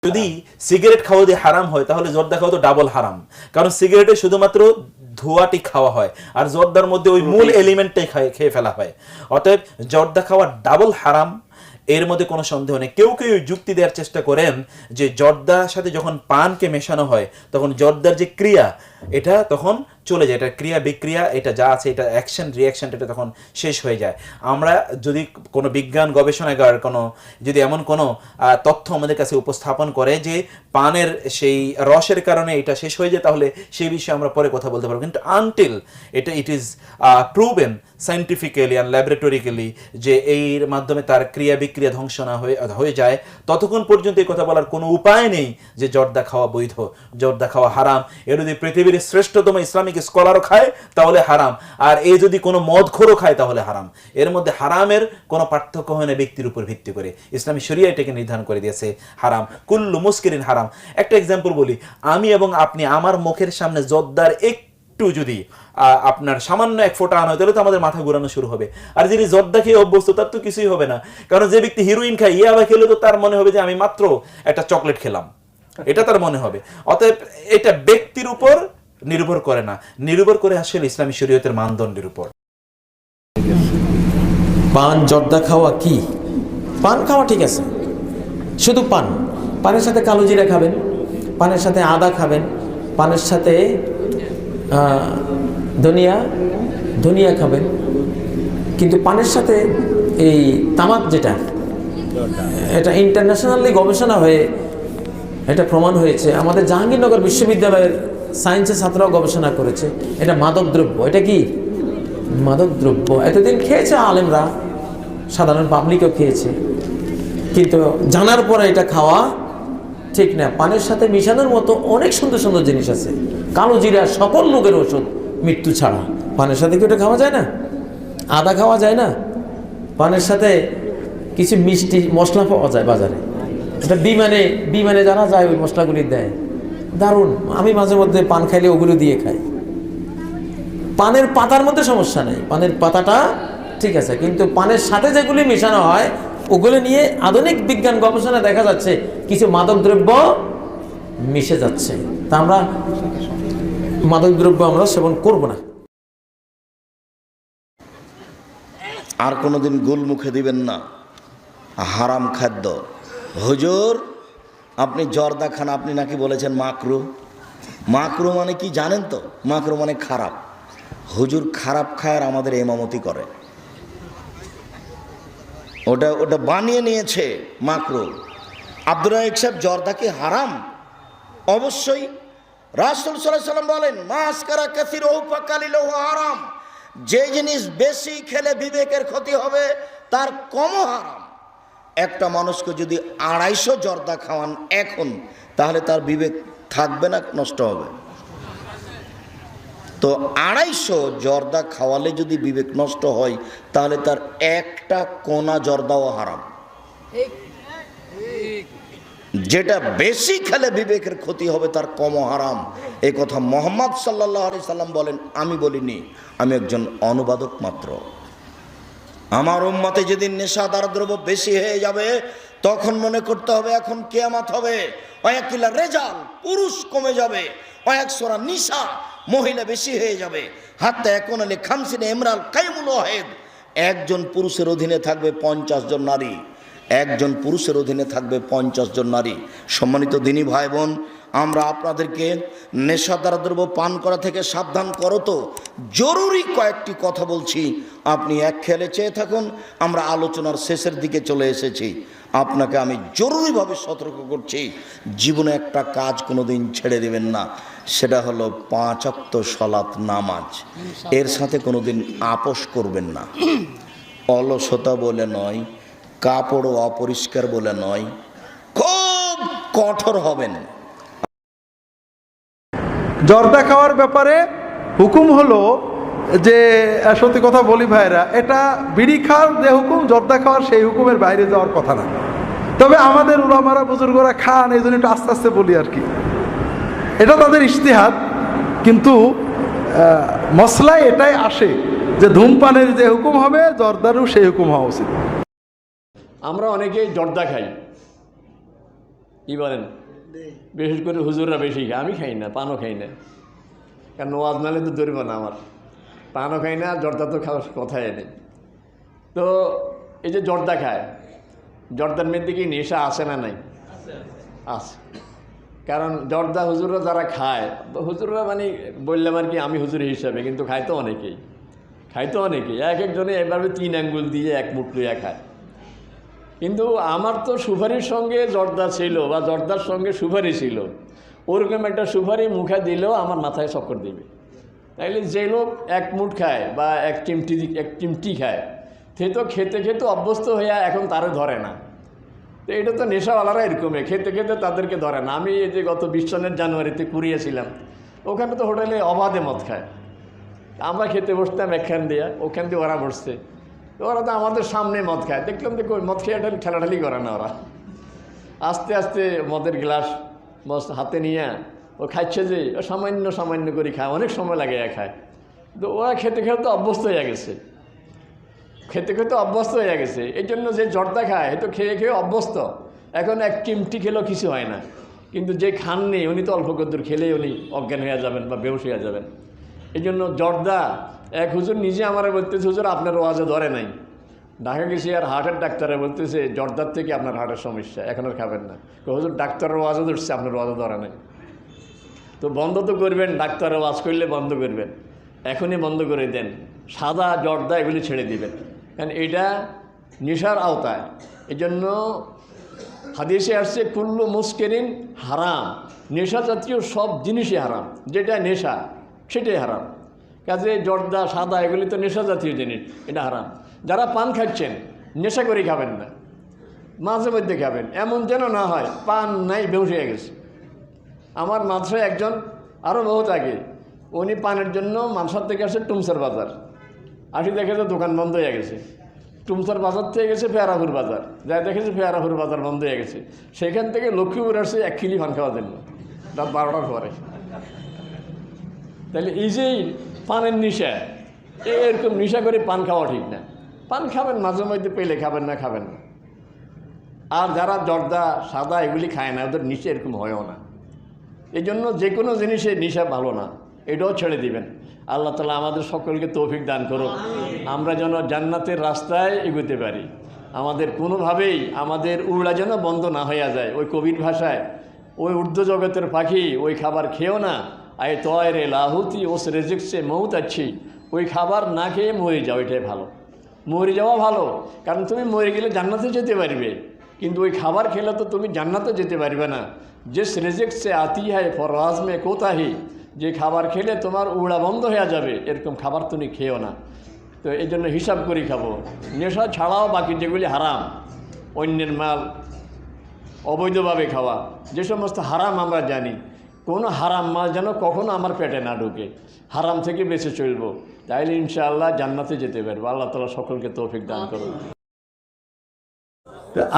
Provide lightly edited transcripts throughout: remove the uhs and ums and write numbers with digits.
যদি সিগারেট খাওয়া দিয়ে হারাম হয় তাহলে জর্দা খাওয়া তো ডাবল হারাম, কারণ সিগারেটে শুধুমাত্র ধোঁয়াটি খাওয়া হয় আর জর্দার মধ্যে ওই মূল এলিমেন্টটাই খেয়ে ফেলা হয়। অতএব জর্দা খাওয়া ডাবল হারাম, এর মধ্যে কোনো সন্দেহ নেই। কেউ কেউ যুক্তি দেওয়ার চেষ্টা করেন যে জর্দার সাথে যখন পানকে মেশানো হয় তখন জর্দার যে ক্রিয়া এটা তখন চলে যায়, এটা ক্রিয়া বিক্রিয়া এটা যা আছে এটা অ্যাকশন রিয়াকশন এটা তখন শেষ হয়ে যায়। আমরা যদি কোনো বিজ্ঞান গবেষণাগার কোনো যদি এমন কোনো তথ্য আমাদের কাছে উপস্থাপন করে যে পানের সেই রসের কারণে এটা শেষ হয়ে যায় তাহলে সেই বিষয়ে আমরা পরে কথা বলতে পারবো, কিন্তু আনটিল এটা it is proven scientifically and laboratorically যে এর মাধ্যমে তার ক্রিয়া বিক্রিয়া ধ্বংস না হয়ে যায় ততক্ষণ পর্যন্ত এই কথা বলার কোনো উপায় নেই যে জর্দা খাওয়া বৈধ, জর্দা খাওয়া হারাম। এর যদি পৃথিবীর শ্রেষ্ঠতম ইসলামিক স্কলারও খায় তাহলে হারাম, আর এই যদি কোনো মদখোরও খায় তাহলে হারাম। এর মধ্যে হারামের কোনো পার্থক্য হয় না ব্যক্তির উপর ভিত্তি করে, ইসলামী শরিয়া এটাকে নির্ধারণ করে দিয়েছে হারাম, কুল্লু মুস্কিরিন হারাম। একটা এক্সাম্পল বলি, আমি এবং আপনি আমার মুখের সামনে জর্দার একটু যদি আপনার সামান্য এক ফোঁটা আনা হয় তাহলে তো আমাদের মাথা ঘুরানো শুরু হবে। আর যিনি জর্দা খেয়ে অভ্যস্ত তার তো কিছুই হবে না, কারণ যে ব্যক্তি হিরোইন খায় ইয়াবা খেলে তো তার মনে হবে যে আমি মাত্র একটা চকলেট খেলাম, এটা তার মনে হবে। অতএব এটা ব্যক্তির উপর নির্ভর করে না, নির্ভর করে আসলে ইসলামী শরীয়তের মানদণ্ডের উপর। পান জর্দা খাওয়া কি? পান খাওয়া ঠিক আছে, শুধু পান, পানের সাথে কালো জিরা খাবেন, পানের সাথে আদা খাবেন, পানের সাথে ধনিয়া খাবেন, কিন্তু পানের সাথে এই তামাক যেটা এটা ইন্টারন্যাশনালি গবেষণা হয়ে এটা প্রমাণ হয়েছে, আমাদের জাহাঙ্গীরনগর বিশ্ববিদ্যালয়ের সায়েন্সের ছাত্ররাও গবেষণা করেছে, এটা মাদক দ্রব্য। এটা কি মাদক দ্রব্য? এতদিন খেয়েছে আলেমরা, সাধারণ পাবলিকও খেয়েছে, কিন্তু জানার পরে এটা খাওয়া ঠিক না। পানের সাথে মিশানোর মতো অনেক সুন্দর সুন্দর জিনিস আছে, কালো জিরা সকল রোগের ওষুধ মৃত্যু ছাড়া। পানের সাথে কি ওটা খাওয়া যায় না? আদা খাওয়া যায় না? পানের সাথে কিছু মিষ্টি মশলা পাওয়া যায় বাজারে, এটা বিমানে যারা যায় ওই মশলাগুলি দেয়, দারুণ। আমি মাঝে মধ্যে পান খাইলে ওগুলো দিয়ে খাই। পানের পাতার মধ্যে সমস্যা নেই, পানের পাতাটা ঠিক আছে, কিন্তু পানের সাথে যেগুলি মেশানো হয় ওগুলো নিয়ে আধুনিক বিজ্ঞান গবেষণা দেখা যাচ্ছে কিছু মাদকদ্রব্য মিশে যাচ্ছে। তা আমরা মাদকদ্রব্য আমরা সেবন করব না। আর কোনোদিন গোল মুখে দিবেন না হারাম খাদ্য। হুজুর আপনি জর্দা খান, আপনি নাকি বলেছেন মাকরু। মাকরু মানে কি জানেন তো? মাকরু মানে খারাপ। হুজুর খারাপ খায় আর আমাদের ইমামতি করে, ওটা বানিয়ে নিয়েছে মাকরু। আব্দুর রাজ্জাক সাহেব জর্দা কি হারাম? অবশ্যই। রাসূল সাল্লাল্লাহু আলাইহি ওয়াসাল্লাম বলেন মাসকারা কাসিরুহু ফাকালিলুহু হারাম, যে জিনিস বেশি খেলে বিবেকের ক্ষতি হবে তার কমও হারাম। একটা মানুষকে যদি 250 জর্দা খাওয়ান এখন, তাহলে তার বিবেক থাকবে না, নষ্ট হবে। তো 250 জর্দা খাওয়ালে যদি বিবেক নষ্ট হয় তাহলে তার একটা কোনা জর্দাও হারাম। যেটা বেশি খেলে বিবেকের ক্ষতি হবে তার কমও হারাম। এই কথা মুহাম্মদ সাল্লাল্লাহু আলাইহি সাল্লাম বলেন, আমি বলিনি, আমি একজন অনুবাদক মাত্র। আমার উম্মতে যেদিন নেশাদার দ্রব্য বেশি হয়ে যাবে তখন মনে করতে হবে এখন কিয়ামত হবে। ওয়াকিলা রেজাল, পুরুষ কমে যাবে, ওয়াকসরা নিসা, মহিলা বেশি হয়ে যাবে। হাত্তা এখন আলে খামসিনে ইমরাল কাইমুল ওয়াহিদ, একজন পুরুষের অধীনে থাকবে 50 জন নারী, একজন পুরুষের অধীনে থাকবে 50 জন নারী। সম্মানিত দিনী ভাই বোন, আমরা আপনাদেরকে নেশাদার দ্রব্য পান করা থেকে সাবধান করো। তো জরুরি কয়েকটি কথা বলছি, আপনি এক খেয়ালে চেয়ে থাকুন। আমরা আলোচনার শেষের দিকে চলে এসেছি। আপনাকে আমি জরুরিভাবে সতর্ক করছি, জীবনে একটা কাজ কোনোদিন ছেড়ে দেবেন না, সেটা হলো 5 ওয়াক্ত সালাত নামাজ। এর সাথে কোনোদিন আপোষ করবেন না। অলসতা বলে নয়, কাপড় অপরিষ্কার বলে নয়, খুব কঠোর হবেন। জর্দা খাওয়ার ব্যাপারে হুকুম হলো যে, সত্যি কথা বলি ভাইরা, এটা বিড়ি খাওয়ার যে হুকুম, জর্দা খাওয়ার সেই হুকুমের বাইরে যাওয়ার কথা না। তবে আমাদের উলামারা বুজুর্গরা খান, এই জন্য একটু আস্তে আস্তে বলি আর কি, এটা তাদের ইজতিহাদ। কিন্তু মসলায় এটাই আসে যে ধূমপানের যে হুকুম হবে জর্দারও সেই হুকুম হওয়া উচিত। আমরা অনেকেই জর্দা খাই, কি বলেন? বিশেষ করে হুজুররা বেশি খায়, আমি খাই না, পানও খাই না, কারণ ওয়াজ নালে তো ধরব না আমার, পানও খাই না, জর্দা তো খাওয়ার কথাই নেই। তো এই যে জর্দা খায়, জর্দার মধ্যে কি নেশা আছে না নাই? আছে। কারণ জর্দা হুজুররা যারা খায়, হুজুররা মানে বললাম আর কি আমি হুজুর হিসাবে, কিন্তু খাইতো অনেকেই, এক একজনে এভাবে 3 আঙ্গুল দিয়ে 1 মুঠ লইয়া খায়। কিন্তু আমার তো সুপারির সঙ্গে জর্দা ছিল বা জর্দার সঙ্গে সুপারি ছিল, ওরকম একটা সুপারি মুখে দিলেও আমার মাথায় চক্কর দিবে। তাইলে যে লোক 1 মুঠ খায় বা 1 চিমটি খায়, সে তো খেতে খেতে অভ্যস্ত হইয়া এখন তারে ধরে না। তো এটা তো নেশাওয়ালারা এরকমই, খেতে খেতে তাদেরকে ধরে না। আমি এই যে গত 20 সনের জানুয়ারিতে কুড়িয়েছিলাম, ওখানে তো হোটেলে অবাধে মদ খায়, আমরা খেতে বসতাম একখান দিয়া, ওখান দিয়ে ওরা বসছে, তো ওরা তো আমাদের সামনে মদ খায়। দেখলাম যে মদ খেয়ে ঠেলাঠালি করে না, ওরা আস্তে আস্তে মদের গ্লাস হাতে নিয়ে ও খাচ্ছে, যে সামান্য সামান্য করে খায়, অনেক সময় লাগে খায়। তো ওরা খেতে খেতে অভ্যস্ত হয়ে গেছে, এই জন্য যে জর্দা খায় তো খেয়ে খেয়ে অভ্যস্ত, এখন 1 চিমটি খেলেও কিছু হয় না। কিন্তু যে খাননি উনি তো অল্প কদ্দুর খেলেই উনি অজ্ঞান হয়ে যাবেন বা বেহুশ হয়ে যাবেন। এই জন্য জর্দা, এক হুজুর নিজে আমার বলতেছে, হুজুর আপনার ওয়াজে ধরে নাই, ঢাকা গেছি আর হার্টের ডাক্তারে বলতেছে জর্দার থেকে আপনার হার্টের সমস্যা, এখন আর খাবেন না। হুজুর ডাক্তারের ওয়াজে ধরছে, আপনার ওয়াজে ধরে নাই, তো বন্ধ তো করবেন, ডাক্তারের ওয়াজ করলে বন্ধ করবেন, এখনই বন্ধ করে দেন, সাদা জর্দা এগুলি ছেড়ে দিবেন, কারণ এটা নেশার আওতায়। এই জন্য হাদিসে আসছে কুল্লু মুস্কিরিন হারাম, নেশা জাতীয় সব জিনিসই হারাম, যেটা নেশা সেটাই হারাম। কাজে জর্দা সাদা এগুলি তো নেশা জাতীয় জিনিস, এটা হারাম। যারা পান খাচ্ছেন নেশা করে খাবেন না, মাঝে মধ্যে খাবেন, এমন যেন না হয় পান নাই বেহুশ হয়ে গেছে। আমার মাদ্রাসায় একজন আরও বহুত আগে, উনি পানের জন্য মানসার থেকে আসে টুমসার বাজার, আসি দেখেছে দোকান বন্ধ হয়ে গেছে, টুমসার বাজার থেকে গেছে ফেয়ারাপুর বাজার, যাই দেখেছে ফেয়ারাপুর বাজার বন্ধ হয়ে গেছে, সেখান থেকে লক্ষ্মীপুর আসছে 1 কিলি পান খাওয়ার জন্য রাত 12টার পরে। তাহলে এই যে পানের নেশা, এরকম নেশা করে পান খাওয়া ঠিক না। পান খাবেন মাঝে মধ্যে, পেলে খাবেন না। আর যারা জর্দা সাদা এগুলি খায় না, ওদের নেশা এরকম হয়ও না। এই জন্য যে কোনো জিনিসের নেশা ভালো না, এটাও ছেড়ে দিবেন। আল্লাহ তাআলা আমাদের সকলকে তৌফিক দান করুক, আমরা যেন জান্নাতের রাস্তায় এগোতে পারি। আমাদের কোনোভাবেই আমাদের উড়া যেন বন্ধ না হইয়া যায়। ওই কবির ভাষায়, ওই ঊর্ধ্ব জগতের পাখি ওই খাবার খেও না, আয় তয়রে লাহুতি ওস রেজিক সে মৌত আছি, ওই খাবার না খেয়ে মরে যাও, এটাই ভালো। মরে যাওয়া ভালো, কারণ তুমি মরে গেলে জান্নাতে যেতে পারবে, কিন্তু ওই খাবার খেলে তো তুমি জান্নাতে যেতে পারবে না। যে রেজিক সে আতি হয় ফরওয়াজ মে কোতাহি, যে খাবার খেলে তোমার উড়া বন্ধ হয়ে যাবে, এরকম খাবার তুমি খেও না। তো এই জন্য হিসাব করে খাবো। নেশা ছাড়াও বাকি যেগুলি হারাম, অন্যের মাল অবৈধভাবে খাওয়া, যে সমস্ত হারাম আমরা জানি, কোনো হারাম মাল যেন কখনো আমার পেটে না ঢুকে, হারাম থেকে বেঁচে চলবো, তাইলে ইনশাআল্লাহ জান্নাতে যেতে পারবো। আল্লাহ তাআলা সকলকে তৌফিক দান করুন।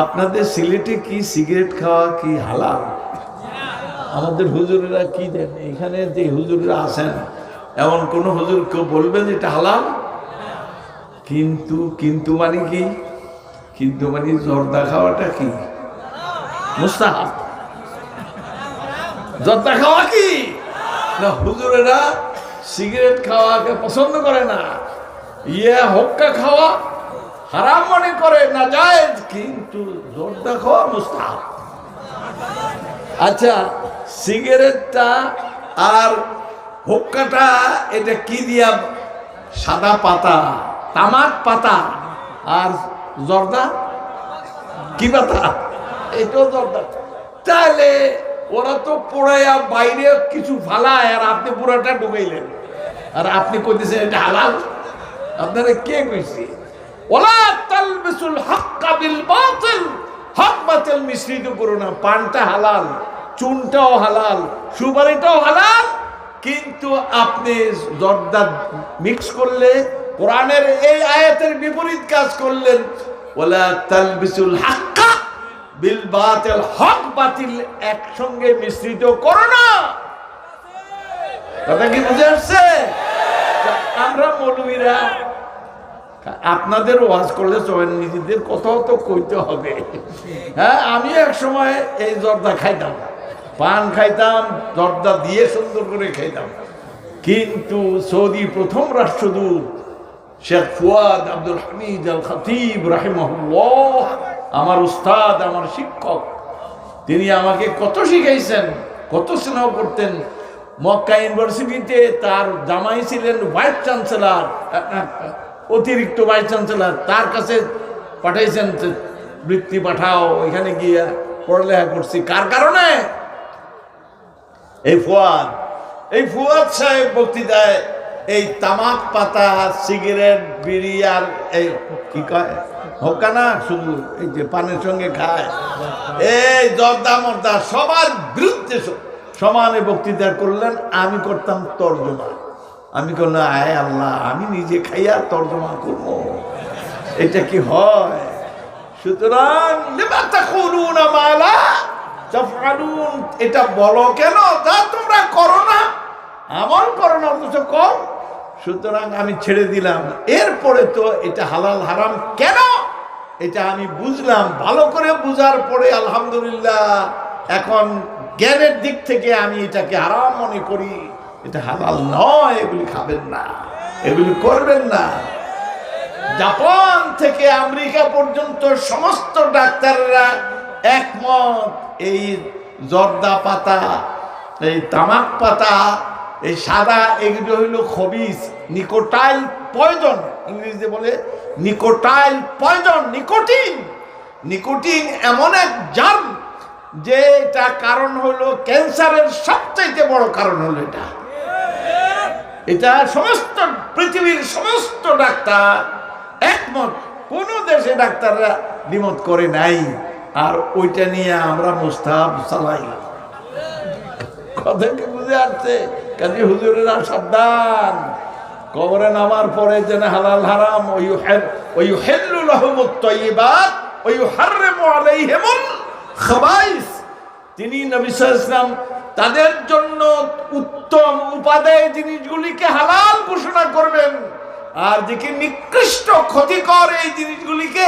আপনাদের সিলেটে কি সিগারেট খাওয়া কি হালাল? আমাদের হুজুরেরা কি দেন? এখানে যে হুজুররা আছেন, এমন কোন হুজুর কেউ বলবেন এটা হালাল? কিন্তু মানে কি? কিন্তু মানে জর্দা খাওয়াটা কি মুস্তাহাব? জর্দা খাওয়া কি না? হুজুরেরা সিগারেট খাওয়াকে পছন্দ করে না, হুক্কা খাওয়া হারাম মনে করে, না জায়েজ, কিন্তু জর্দা খাওয়া মুস্তাহাব। আচ্ছা, সিগারেটটা আর হুক্কাটা এটা কি দিয়া? সাদা পাতা, তামাক পাতা। আর জর্দা কি পাতা? এটাও জর্দা। তাহলে ওরা তো পোড়াইয়া বাইরে কিছু ফালায়, আর আপনি পুরোটা ডুবাইলেন, আর আপনি কইতেছেন এটা হালাল। আপনারা কে কইছে? ওয়ালা তালবিসুল হাক্কা বিল বাতিল, হক বাতিল মিশ্রিত করো না। পানটা হালাল, চুনটাও হালাল, সুপারিটাও হালাল, কিন্তু আপনি জর্দা মিক্স করলে, কোরআনের এই আয়াতের বিপরীত কাজ করলেন। ওয়ালা তালবিসুল হাক্কা বিল বাতিল, হক বাতিল একসঙ্গে মিশ্রিত করো না। কথা কি বুঝে আসছে? আমরা মৌলবীরা আপনাদের ওয়াজ করলে চলেন, নিজেদের কথাও তো কইতে হবে। হ্যাঁ, আমি এক সময় এই জর্দা খাইতাম, পান খাইতাম, জর্দা দিয়ে সুন্দর করে খাইতাম। কিন্তু সৌদি প্রথম রাষ্ট্রদূত শেখ ফুয়াদ আব্দুল হামিদ আল খতিব রাহিমাহুল্লাহ, আমার উস্তাদ, আমার শিক্ষক, তিনি আমাকে কত শিখাইছেন, কত স্নেহ করতেন। মক্কা ইউনিভার্সিটিতে তার জামাই ছিলেন ভাইস চ্যান্সেলর, অতিরিক্ত ভাইস চ্যান্সেলর, তার কাছে পাঠাইছেন, বৃত্তি পাঠাও, ওইখানে গিয়ে পড়ালেখা করছি। কার কারণে? এই ফুয়াদ সাহেব বক্তৃতায় এই তামাক পাতা, সিগারেট, বিড়ি আর এই কি কয় হোক্কা না, শুধু এই যে পানের সঙ্গে খায়, এই জর্দা মর্দা সবার বিরুদ্ধে সমানে বক্তৃতা করলেন। আমি করতাম তর্জমা। আমি করলাম, আয় আল্লাহ, আমি নিজে খাইয়া তর্জমা করব, এটা কি হয়? সুতরাং এটা বলো কেন, তা তোমরা করো না, আমল করো না, অথচ কর। সুতরাং আমি ছেড়ে দিলাম। এরপরে তো এটা হালাল হারাম কেন, এটা আমি বুঝলাম। ভালো করে বুঝার পরে আলহামদুলিল্লাহ এখন জ্ঞানের দিক থেকে আমি এটাকে হারাম মনে করি। এটা হালাল নয়, এগুলি খাবেন না, এগুলি করবেন না। জাপান থেকে আমেরিকা পর্যন্ত সমস্ত ডাক্তাররা একমত, এই জর্দা পাতা, এই তামাক পাতা, এই সাদা, এগুলো হইল খবিস, নিকোটাইল পয়জন, ইংরেজিতে বলে নিকোটাইল পয়জন। নিকোটিন এমন এক জার্ম যে এটা কারণ হলো ক্যান্সারের সবচাইতে বড় কারণ হলো এটা সমস্ত পৃথিবীর সমস্ত ডাক্তার একমত, কোন দেশে ডাক্তাররা দ্বিমত করে নাই। আর ওইটা নিয়ে আমরা মুস্তাহাব চালাই। কথা কি বুঝে আসছে? কাজী হুজুরেরা সাবধান, কবরে নামার পরে যেন হালাল হারাম ওয়ুহিল্লু লাহুমুত তাইয়্যিবাত ওয়া ইউহাররিমু আলাইহিমুল খাবাইস। তিনি নবী সাল্লাল্লাহু আলাইহি ওয়াসাল্লাম তাদের জন্য উত্তম উপাদেয় জিনিসগুলিকে হালাল ঘোষণা করবেন, আর যেকে নিকৃষ্ট ক্ষতিকর এই জিনিসগুলিকে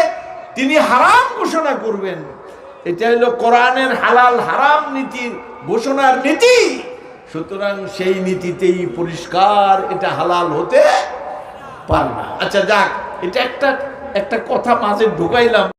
তিনি হারাম ঘোষণা করবেন। এটা হলো কোরআনের হালাল হারাম নীতির ঘোষণার নীতি। সুতরাং সেই নীতিতেই পরিষ্কার এটা হালাল হতে পারে না। আচ্ছা যাক, এটা একটা কথা মাঝে ঢুকাইলাম।